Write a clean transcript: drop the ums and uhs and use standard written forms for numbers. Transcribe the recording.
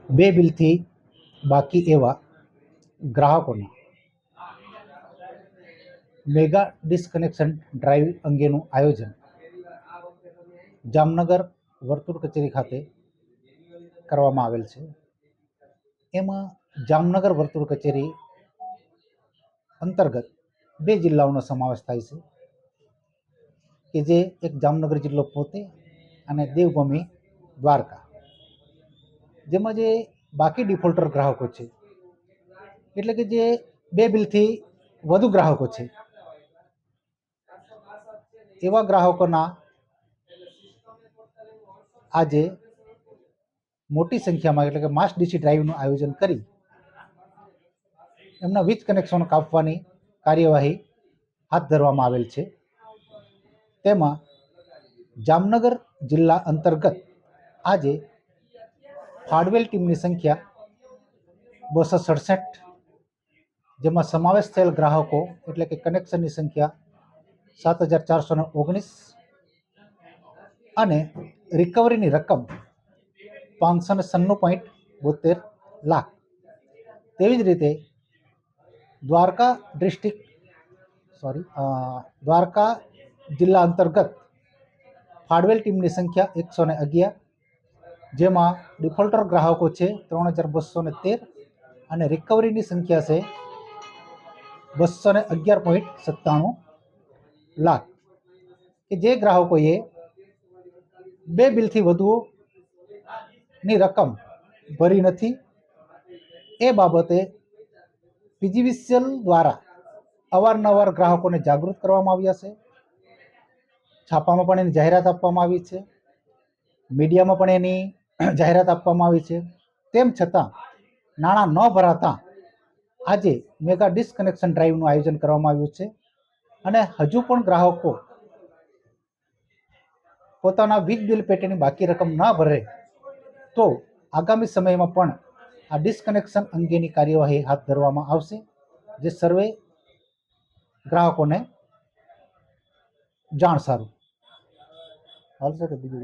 બે બિલથી બાકી એવા ગ્રાહકોને મેગા ડિસ્કનેક્શન ડ્રાઈવ અંગેનું આયોજન જામનગર વર્તુળ કચેરી ખાતે કરવામાં આવેલ છે. એમાં જામનગર વર્તુળ કચેરી અંતર્ગત બે જિલ્લાઓનો સમાવેશ થાય છે કે જે એક જામનગર જિલ્લો પોતે અને દેવભૂમિ દ્વારકા. જેમાં જે બાકી ડિફોલ્ટર ગ્રાહકો છે, એટલે કે જે બે બિલથી વધુ ગ્રાહકો છે, એવા ગ્રાહકોના આજે મોટી સંખ્યામાં એટલે કે માસ ડીસી ડ્રાઈવનું આયોજન કરી એમના વીજ કનેક્શનો કાપવાની કાર્યવાહી હાથ ધરવામાં આવેલ છે. તેમાં જામનગર જિલ્લા અંતર્ગત આજે ફાળવેલ ટીમની સંખ્યા 267, જેમાં સમાવેશ થયેલ ગ્રાહકો એટલે કે કનેક્શનની સંખ્યા 7419 અને રિકવરીની રકમ 596.72 લાખ. તેવી જ રીતે દ્વારકા જિલ્લા અંતર્ગત ફાળવેલ ટીમની સંખ્યા 111, જેમાં ડિફોલ્ટર ગ્રાહકો છે 3213 અને રિકવરીની સંખ્યા છે 211.97 લાખ. કે જે ગ્રાહકોએ બે બિલથી વધુની રકમ ભરી નથી, એ બાબતે પીજીવીસીએલ દ્વારા અવારનવાર ગ્રાહકોને જાગૃત કરવામાં આવ્યા છે. છાપામાં પણ એની જાહેરાત આપવામાં આવી છે, મીડિયામાં પણ એની જાહેરાત આપવામાં આવી છે. તેમ છતાં નાણાં ન ભરાતા આજે મેગા ડિસ્કનેક્શન ડ્રાઈવનું આયોજન કરવામાં આવ્યું છે. અને હજુ પણ ગ્રાહકો પોતાના વીજ બિલ પેટેની બાકી રકમ ન ભરે તો આગામી સમયમાં પણ આ ડિસ્કનેક્શન અંગેની કાર્યવાહી હાથ ધરવામાં આવશે, જે સર્વે ગ્રાહકોને જાણ સારું. હાલશે કે બીજું?